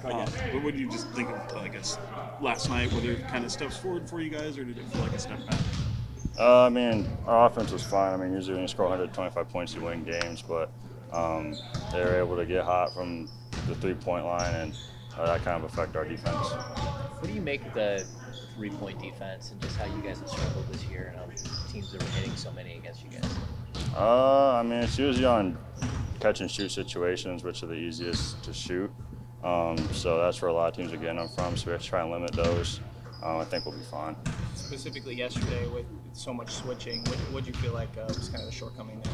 But what did you just think of, I guess, last night? Were there kind of steps forward for you guys, or did it feel like a step back? I mean, our offense was fine. I mean, usually when you score 125 points, you win games, but they were able to get hot from the three-point line, and that kind of affected our defense. What do you make of the three-point defense and just how you guys have struggled this year and how teams are hitting so many against you guys? I mean, it's usually on catch-and-shoot situations, which are the easiest to shoot. So that's where a lot of teams are getting them from, so we have to try and limit those. I think we'll be fine. Specifically yesterday with so much switching, what did you feel like was kind of the shortcoming there?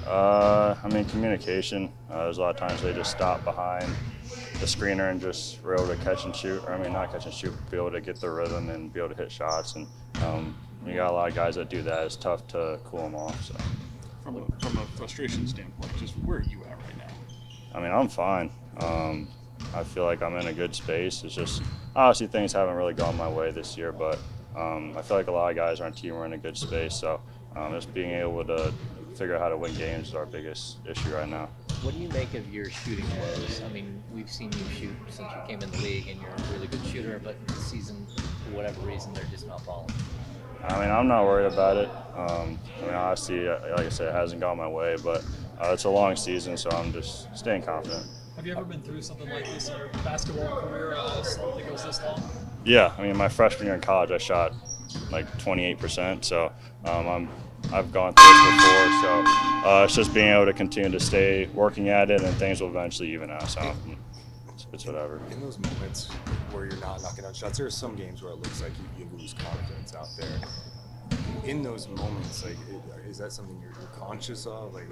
I mean, communication. There's a lot of times they just stop behind the screener and just were able to catch and shoot. Or, I mean, not catch and shoot, but be able to get the rhythm and be able to hit shots. And you got a lot of guys that do that. It's tough to cool them off. So, From a frustration standpoint, just where are you at right now? I mean, I'm fine. I feel like I'm in a good space. It's just obviously things haven't really gone my way this year, but I feel like a lot of guys on our team are in a good space. So just being able to figure out how to win games is our biggest issue right now. What do you make of your shooting woes? I mean, we've seen you shoot since you came in the league, and you're a really good shooter, but this season, for whatever reason, they're just not falling. I mean, I'm not worried about it. I mean, obviously, like I said, it hasn't gone my way, but it's a long season, so I'm just staying confident. Have you ever been through something like this in your basketball career, a slump that goes this long? Yeah, I mean, my freshman year in college, I shot like 28%, so I've gone through this before, so it's just being able to continue to stay working at it, and things will eventually even out, so it's whatever. In those moments where you're not knocking down shots, there are some games where it looks like you lose confidence out there. In those moments, like, is that something you're conscious of? Like,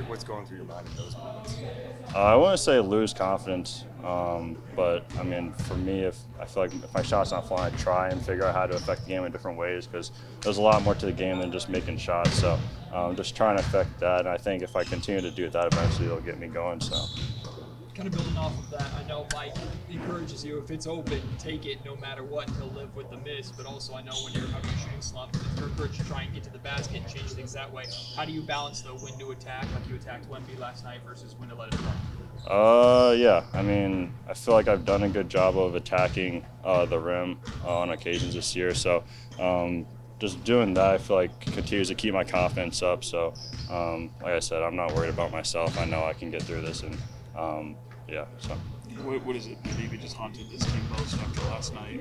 what's going through your mind in those moments? I wouldn't say lose confidence, but I mean, for me, if I feel like if my shot's not falling, I try and figure out how to affect the game in different ways, because there's a lot more to the game than just making shots. So just trying to affect that, and I think if I continue to do that, eventually it'll get me going. So. Kind of building off of that, I know Mike encourages you, if it's open, take it no matter what, he'll live with the miss. But also I know when you're having a shooting slump, it's your encouraged to try and get to the basket and change things that way. How do you balance the when to attack, like you attacked Wemby last night, versus when to let it fall? Yeah, I mean, I feel like I've done a good job of attacking the rim on occasions this year. So just doing that, I feel like continues to keep my confidence up. So like I said, I'm not worried about myself. I know I can get through this, and yeah, so. What is it that maybe just haunted this team most after last night?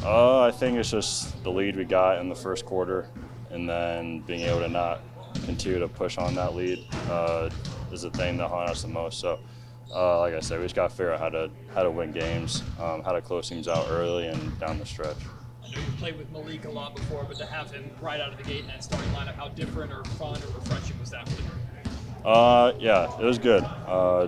I think it's just the lead we got in the first quarter, and then being able to not continue to push on that lead is the thing that haunted us the most. So, like I said, we just got to figure out how to win games, how to close things out early and down the stretch. I know you've played with Malik a lot before, but to have him right out of the gate in that starting lineup, how different or fun or refreshing was that for you? Yeah, it was good.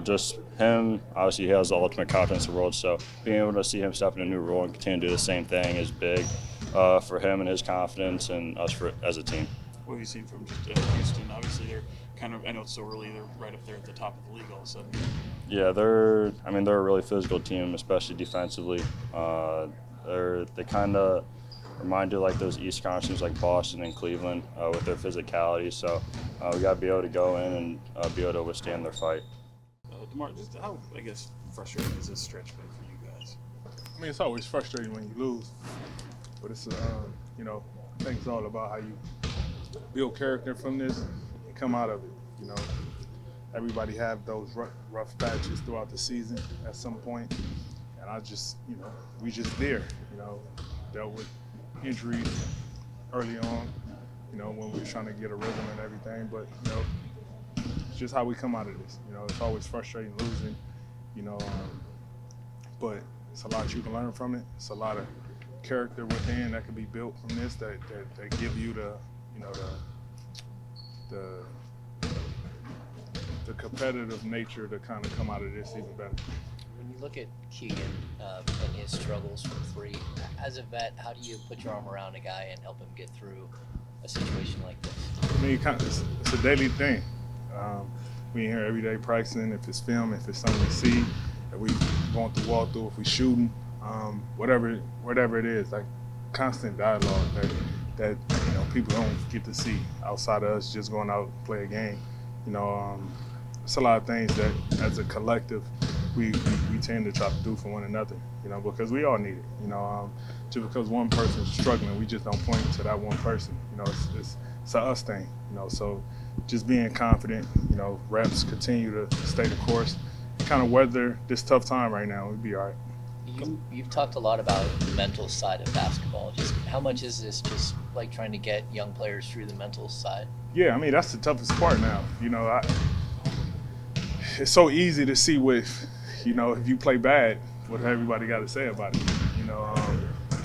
Just him, obviously he has the ultimate confidence in the world, so being able to see him step in a new role and continue to do the same thing is big for him and his confidence, and us as a team. What have you seen from just Houston? Obviously they're kind of, I know it's so early, they're right up there at the top of the league all of a sudden. Yeah, they're a really physical team, especially defensively. They kind of remind you like those East Conference teams like Boston and Cleveland with their physicality. So we got to be able to go in and be able to withstand their fight. DeMar, just how, I guess, frustrating has this stretch been for you guys? I mean, it's always frustrating when you lose, but it's I think it's all about how you build character from this and come out of it. Everybody have those rough patches throughout the season at some point, and I just, we just there, dealt with injuries early on, when we were trying to get a rhythm and everything, but it's just how we come out of this. It's always frustrating losing, but it's a lot you can learn from it. It's a lot of character within that can be built from this that give you the competitive nature to kind of come out of this even better. When you look at Keegan and his struggles from three, as a vet, how do you put your arm around a guy and help him get through a situation like this? I mean, it's a daily thing. We in here every day practicing, if it's film, if it's something we see, if we going through walkthrough, if we shooting, whatever it is, like constant dialogue that people don't get to see outside of us just going out and play a game. It's a lot of things that as a collective we tend to try to do for one another, because we all need it. Just because one person's struggling, we just don't point to that one person. It's a us thing. So just being confident. Reps continue to stay the course, kind of weather this tough time right now. We'd be all right. You've talked a lot about the mental side of basketball. Just how much is this just like trying to get young players through the mental side? Yeah, I mean, that's the toughest part now. It's so easy to see if you play bad, what everybody got to say about it.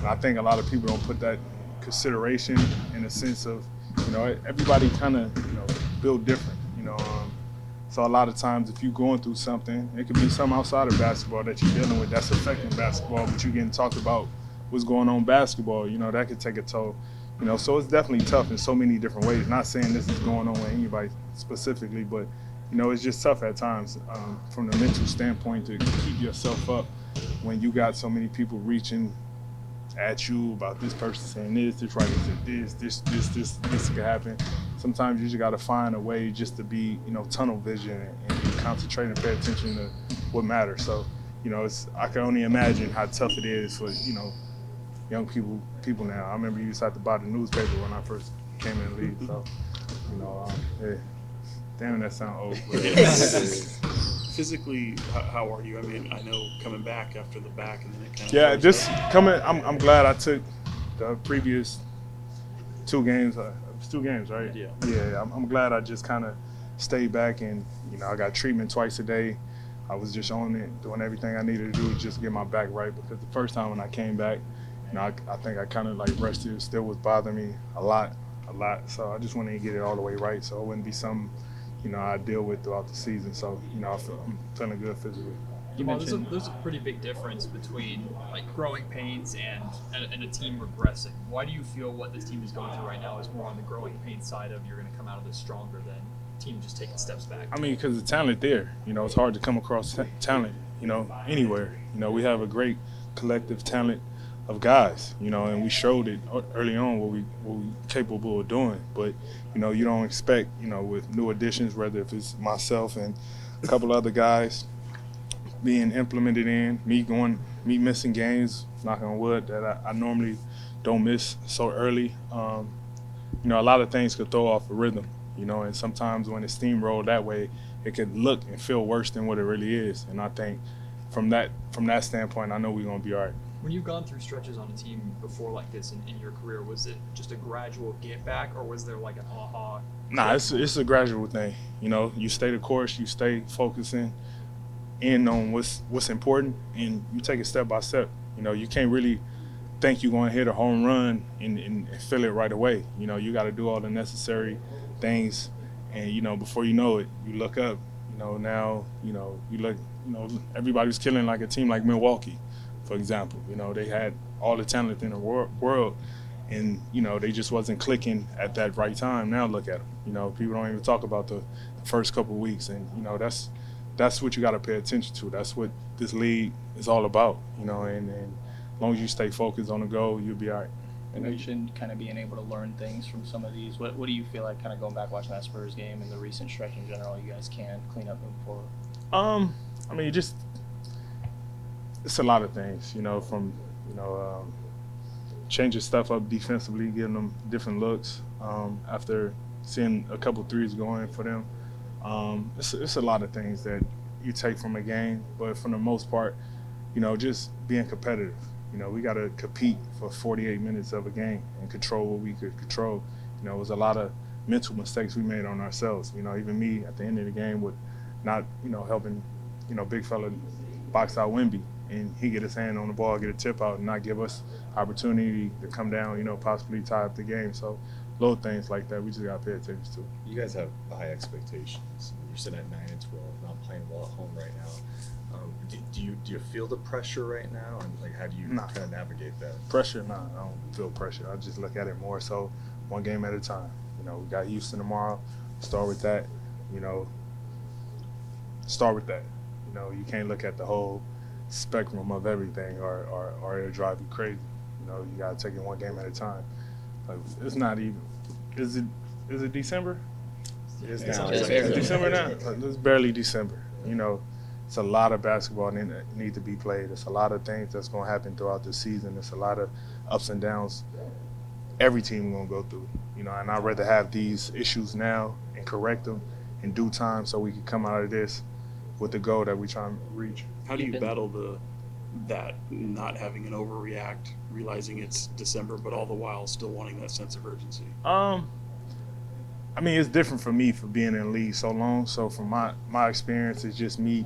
I think a lot of people don't put that consideration in the sense of, everybody kind of, build different. So a lot of times if you're going through something, it could be something outside of basketball that you're dealing with that's affecting basketball, but you're getting talked about what's going on in basketball, that could take a toll. So it's definitely tough in so many different ways. Not saying this is going on with anybody specifically, but, it's just tough at times from the mental standpoint to keep yourself up when you got so many people reaching at you about this person saying this writer said this could happen. Sometimes you just got to find a way just to be, tunnel vision and concentrate and pay attention to what matters. So, I can only imagine how tough it is for, young people now. I remember you used to have to buy the newspaper when I first came in the league. So, yeah. Damn, that sound old. Physically, how are you? I mean, I know coming back after the back and then it kind of. Yeah, just coming. I'm glad I took the previous 2 games. It was 2 games, right? Yeah. Yeah, I'm glad I just kind of stayed back and I got treatment twice a day. I was just on it, doing everything I needed to do to just get my back right, because the first time when I came back, I think I kind of like rested. It still was bothering me a lot. So I just wanted to get it all the way right, so it wouldn't be something I deal with throughout the season. So I'm feeling good physically. There's a pretty big difference between like growing pains and a team regressing. Why do you feel what this team is going through right now is more on the growing pain side of you're going to come out of this stronger than team just taking steps back? I mean, because the talent there. It's hard to come across talent, anywhere. We have a great collective talent of guys, and we showed it early on what we capable of doing. But, you don't expect, with new additions, whether if it's myself and a couple other guys being implemented in, me missing games, knock on wood, that I normally don't miss so early. A lot of things could throw off a rhythm, and sometimes when it's steamrolled that way, it could look and feel worse than what it really is. And I think from that standpoint, I know we're going to be all right. When you've gone through stretches on a team before like this in your career, was it just a gradual get back, or was there like an aha? Nah, it's a gradual thing. You stay the course, you stay focusing in on what's important, and you take it step by step. You can't really think you're going to hit a home run and feel it right away. You got to do all the necessary things, and before you know it, you look up. Now you look. Everybody's killing like a team like Milwaukee, for example. They had all the talent in the world, and they just wasn't clicking at that right time. Now look at them. People don't even talk about the first couple of weeks, and that's what you got to pay attention to. That's what this league is all about. And as long as you stay focused on the goal, you'll be all right. You mentioned kind of being able to learn things from some of these. What do you feel like, kind of going back watching that Spurs game and the recent stretch in general, you guys can clean up moving forward? I mean, it's a lot of things, from changing stuff up defensively, giving them different looks after seeing a couple threes going for them. It's a lot of things that you take from a game, but for the most part, just being competitive. We got to compete for 48 minutes of a game and control what we could control. It was a lot of mental mistakes we made on ourselves. Even me at the end of the game with not, helping, big fella box out Wemby, and he get his hand on the ball, get a tip out, and not give us opportunity to come down, possibly tie up the game. So little things like that we just got to pay attention to. You guys have high expectations. You're sitting at 9-12, not playing well at home right now. Do you feel the pressure right now, and how do you kind of navigate that? Pressure? Nah, I don't feel pressure. I just look at it more so one game at a time. We got Houston tomorrow. Start with that. You can't look at the whole spectrum of everything, or it'll drive you crazy. You got to take it one game at a time. It's not even. Is it December? It is now. It's December now. It's barely December. it's a lot of basketball need to be played. It's a lot of things that's going to happen throughout the season. It's a lot of ups and downs every team going to go through, and I'd rather have these issues now and correct them in due time so we can come out of this with the goal that we try and reach. How do you battle that not having an overreact, realizing it's December, but all the while still wanting that sense of urgency? I mean, it's different for me for being in the league so long. So from my experience, it's just me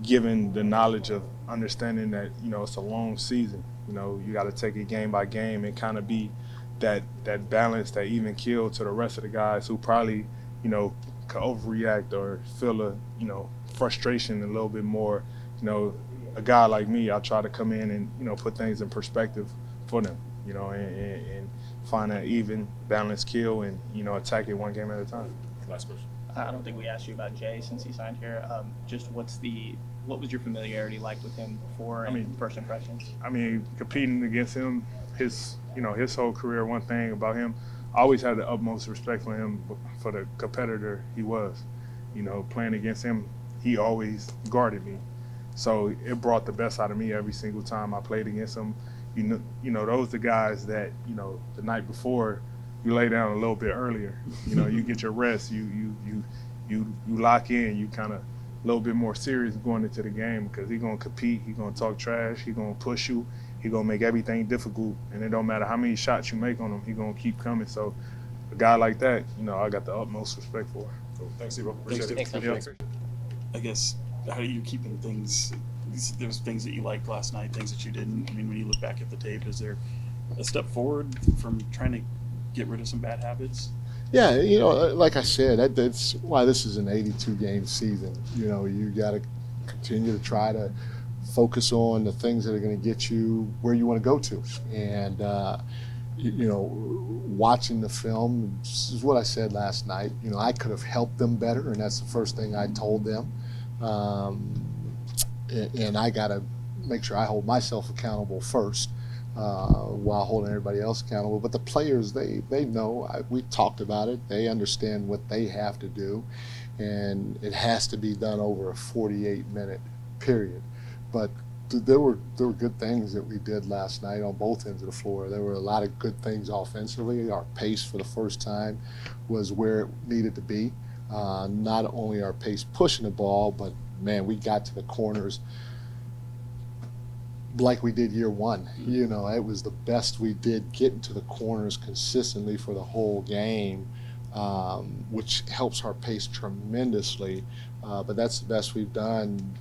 giving the knowledge of understanding that, it's a long season. You got to take it game by game and kind of be that balance, that even keel to the rest of the guys who probably, could overreact or feel a, frustration a little bit more. A guy like me, I try to come in and, put things in perspective for them, and find an even balanced kill and, attack it one game at a time. Last question. I don't think we asked you about Jay since he signed here. Just what was your familiarity like with him before and first impressions? I mean, competing against him, his whole career, one thing about him, I always had the utmost respect for him for the competitor he was. Playing against him, he always guarded me. So it brought the best out of me every single time I played against him. Those are the guys that, the night before you lay down a little bit earlier. You get your rest, you lock in, you kind of a little bit more serious going into the game because he's going to compete, he's going to talk trash, he's going to push you, he's going to make everything difficult, and it don't matter how many shots you make on him, he's going to keep coming. So a guy like that, I got the utmost respect for. Cool. Thanks, Steve. Appreciate it. Thanks. I guess, how are you keeping things? There's things that you liked last night, things that you didn't. I mean, when you look back at the tape, is there a step forward from trying to get rid of some bad habits? Yeah, like I said, that's why this is an 82-game season. You got to continue to try to focus on the things that are going to get you where you want to go to. And, watching the film, this is what I said last night. I could have helped them better, and that's the first thing I told them. And I got to make sure I hold myself accountable first while holding everybody else accountable. But the players, they know. We talked about it. They understand what they have to do, and it has to be done over a 48-minute period. But there were good things that we did last night on both ends of the floor. There were a lot of good things offensively. Our pace for the first time was where it needed to be. Not only our pace pushing the ball, but man, we got to the corners like we did year one. It was the best we did, getting to the corners consistently for the whole game, which helps our pace tremendously. But that's the best we've done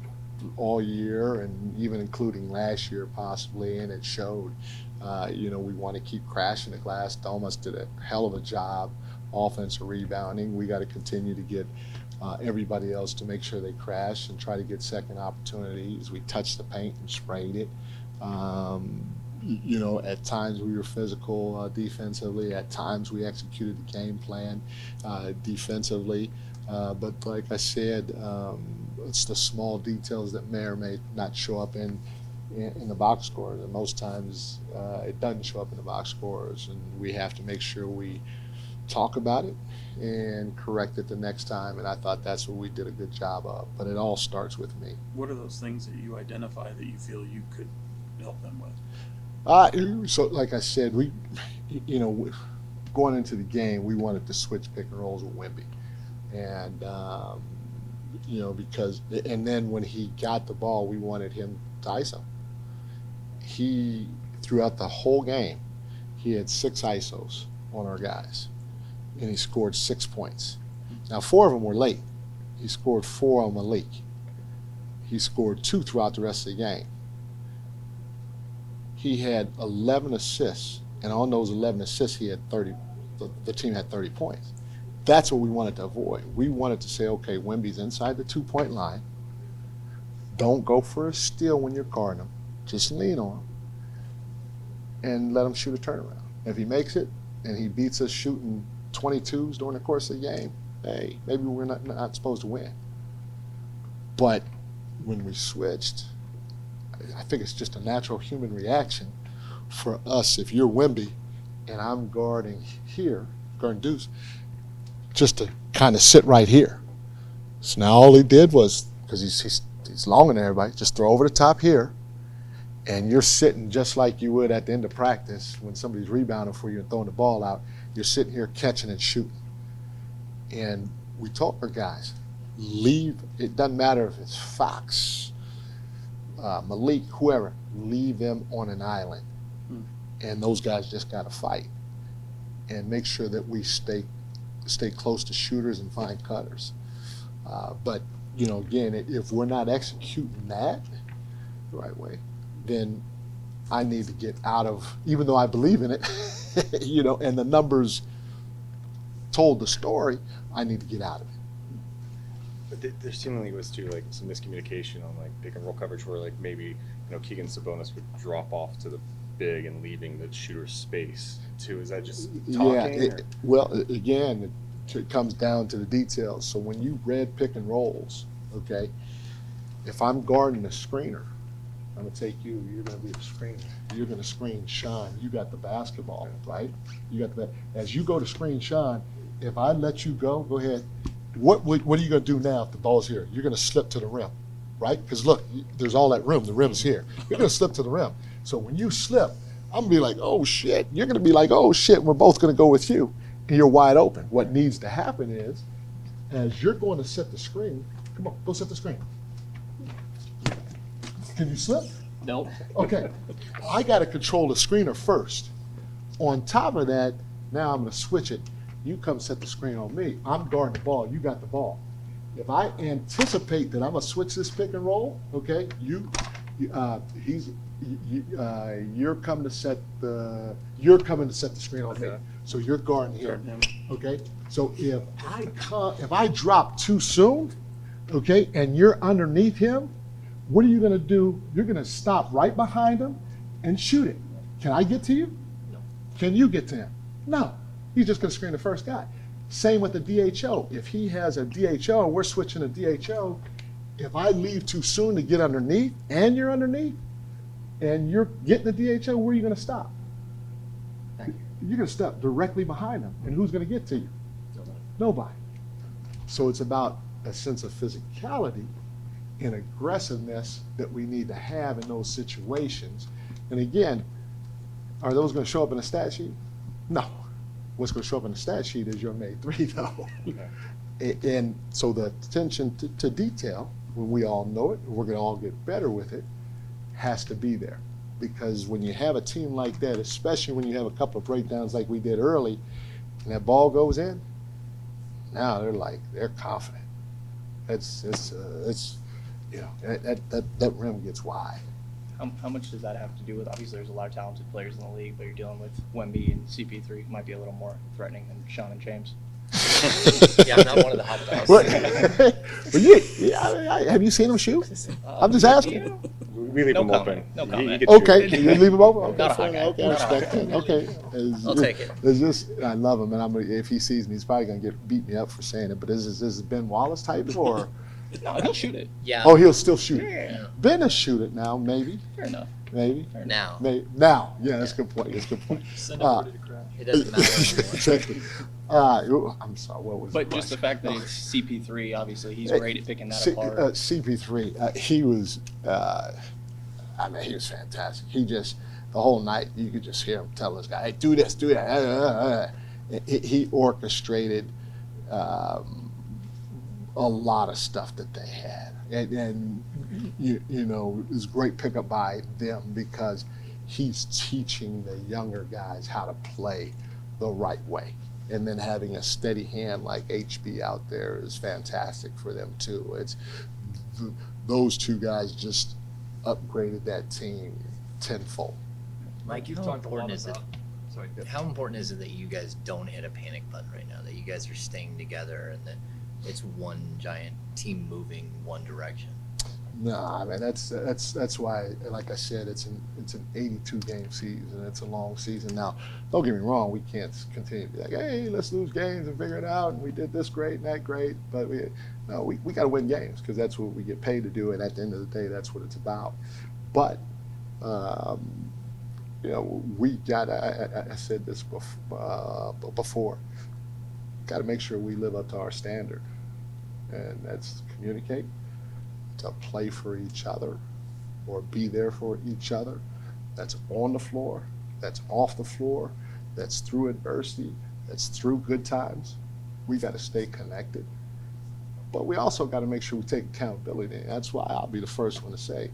all year, and even including last year possibly, and it showed. We want to keep crashing the glass. Thomas did a hell of a job offensive rebounding. We got to continue to get everybody else to make sure they crash and try to get second opportunities. We touched the paint and sprayed it. At times we were physical defensively. At times we executed the game plan defensively. But like I said, it's the small details that may or may not show up in the box scores. And most times it doesn't show up in the box scores, and we have to make sure we talk about it and correct it the next time, and I thought that's what we did a good job of. But it all starts with me. What are those things that you identify that you feel you could help them with? So like I said, we, going into the game, we wanted to switch pick and rolls with Wemby, and because, and then when he got the ball, we wanted him to ISO. He, throughout the whole game, he had 6 ISOs on our guys, and he scored 6 points. Now 4 of them were late. He scored 4 on Malik. He scored 2 throughout the rest of the game. He had 11 assists, and on those 11 assists, he had 30. The team had 30 points. That's what we wanted to avoid. We wanted to say, okay, Wemby's inside the 2-point line. Don't go for a steal when you're guarding him. Just lean on him and let him shoot a turnaround. If he makes it and he beats us shooting 22s during the course of the game, hey, maybe we're not supposed to win. But when we switched, I think it's just a natural human reaction for us. If you're Wemby and I'm guarding Deuce, just to kind of sit right here. So now all he did was, because he's It's longer than everybody. Just throw over the top here, and you're sitting just like you would at the end of practice when somebody's rebounding for you and throwing the ball out. You're sitting here catching and shooting. And we told our guys, leave. It doesn't matter if it's Fox, Malik, whoever. Leave them on an island, and those guys just got to fight and make sure that we stay close to shooters and find cutters. But again, if we're not executing that the right way, then I need to get out of. Even though I believe in it, and the numbers told the story, I need to get out of it. But there seemingly was too like some miscommunication on like pick and roll coverage where like maybe Keegan Sabonis would drop off to the big and leaving the shooter's space too. Is that just talking? Yeah. Well, again, it comes down to the details. So when you read pick and rolls, okay, if I'm guarding a screener, I'm gonna take you. You're gonna be the screener. You're gonna screen Sean. You got the basketball, right? You got the. As you go to screen Sean, if I let you go ahead. What are you going to do now if the ball's here? You're going to slip to the rim, right? Because look, there's all that room. The rim's here. You're going to slip to the rim. So when you slip, I'm going to be like, oh, shit. You're going to be like, oh, shit. We're both going to go with you. And you're wide open. What needs to happen is, as you're going to set the screen, come on, go set the screen. Can you slip? Nope. Okay. I got to control the screener first. On top of that, now I'm going to switch it. You come set the screen on me. I'm guarding the ball. You got the ball. If I anticipate that I'm gonna switch this pick and roll, okay, you're coming to set the screen on me. So you're guarding here. Okay. So if I drop too soon, okay, and you're underneath him, what are you gonna do? You're gonna stop right behind him and shoot it. Can I get to you? No. Can you get to him? No. He's just going to screen the first guy. Same with the DHO. If he has a DHO and we're switching a DHO, if I leave too soon to get underneath and you're underneath and you're getting the DHO, where are you going to stop? You're going to stop directly behind him. And who's going to get to you? Nobody. So it's about a sense of physicality and aggressiveness that we need to have in those situations. And again, are those going to show up in a stat sheet? No. What's going to show up in the stat sheet is your made three, though. And so the attention to detail, when we all know it, and we're going to all get better with it, has to be there. Because when you have a team like that, especially when you have a couple of breakdowns like we did early, and that ball goes in, now they're confident. That rim gets wide. How much does that have to do with, obviously there's a lot of talented players in the league, but you're dealing with Wemby and CP3, who might be a little more threatening than Sean and James. Yeah, I'm not one of the hot dogs. Have you seen him shoot? I'm just asking. We leave him open. No comment. Okay, you leave him open? Not a hot guy. Okay, respect that. Okay. I'll take it. It's just, I love him, and if he sees me, he's probably going to beat me up for saying it, but is this Ben Wallace type or? No, he'll shoot it. Yeah. Oh, he'll still shoot it. Yeah. Ben will shoot it now, maybe. Fair enough. Maybe. Now. Maybe. Now. Yeah, that's a good point. That's a good point. Send everybody to crash. It doesn't matter anymore. Exactly. I'm sorry, what was But the just the question? fact that it's CP3, obviously, he's great at picking that apart. CP3, he was, he was fantastic. He just, the whole night, you could just hear him tell this guy, hey, do this, do that. He orchestrated a lot of stuff that they had. And it was a great pickup by them because he's teaching the younger guys how to play the right way. And then having a steady hand like HB out there is fantastic for them too. Those two guys just upgraded that team tenfold. Mike, You've how talked a lot important is it? about. Sorry. How important is it that you guys don't hit a panic button right now? That you guys are staying together and that it's one giant team moving one direction? No, I mean that's why, like I said, it's an 82 game season. It's a long season. Now, don't get me wrong, we can't continue to be like, hey, let's lose games and figure it out. And we did this great and that great, but we got to win games because that's what we get paid to do. And at the end of the day, that's what it's about. But we got. I said this before. Got to make sure we live up to our standard, and that's communicate, to play for each other or be there for each other. That's on the floor, that's off the floor, that's through adversity, that's through good times. We got to stay connected. But we also got to make sure we take accountability. And that's why I'll be the first one to say,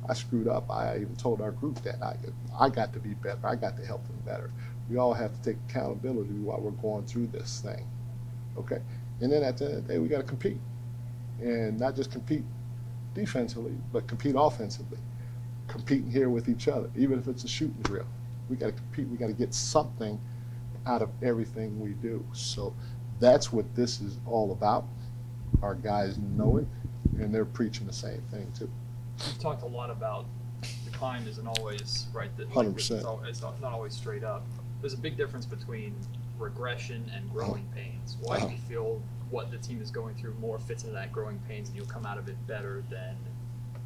I screwed up. I even told our group that. I got to be better. I got to help them better. We all have to take accountability while we're going through this thing. Okay? And then at the end of the day, we got to compete. And not just compete defensively, but compete offensively. Competing here with each other, even if it's a shooting drill. We got to compete. We got to get something out of everything we do. So that's what this is all about. Our guys know it, and they're preaching the same thing too. We've talked a lot about the climb isn't always right. 100%. It's not always straight up. There's a big difference between regression and growing pains. Why do you feel what the team is going through more fits into that growing pains, and you'll come out of it better than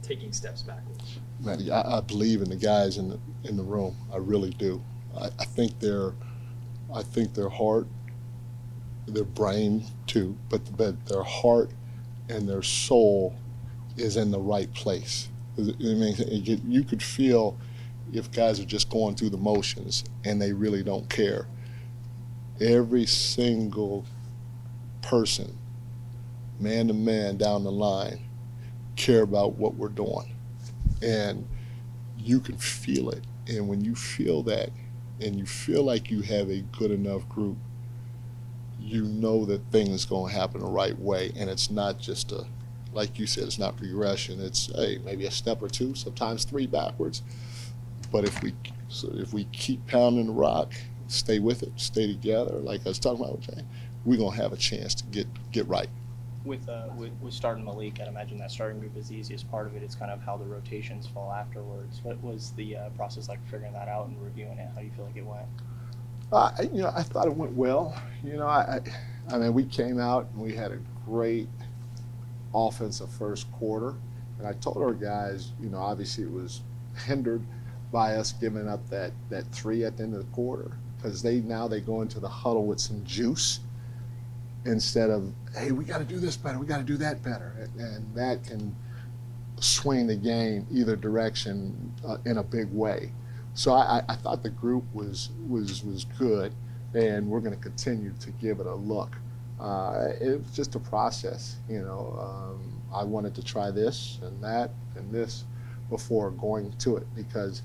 taking steps backwards? Man, I believe in the guys in the room. I really do. I think their heart, their brain too, but their heart and their soul is in the right place. I mean, you could feel if guys are just going through the motions and they really don't care. Every single person, man to man down the line, care about what we're doing. And you can feel it. And when you feel that and you feel like you have a good enough group, you know that things going to happen the right way. And it's not just like you said, it's not regression. It's, hey, maybe a step or two, sometimes 3 backwards. But if we keep pounding the rock, stay with it, stay together, like I was talking about with Jay, we're going to have a chance to get right. With starting Malik, I'd imagine that starting group is the easiest part of it. It's kind of how the rotations fall afterwards. What was the process like figuring that out and reviewing it? How do you feel like it went? I thought it went well. I mean, we came out and we had a great offensive first quarter. And I told our guys, obviously it was hindered by us giving up that 3 at the end of the quarter, because they go into the huddle with some juice instead of, hey, we got to do this better, we got to do that better. And that can swing the game either direction in a big way. So I thought the group was good, and we're going to continue to give it a look. It was just a process, I wanted to try this and that and this before going to it, because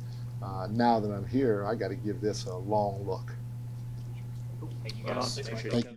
now that I'm here, I got to give this a long look. Thank you guys. Thank you.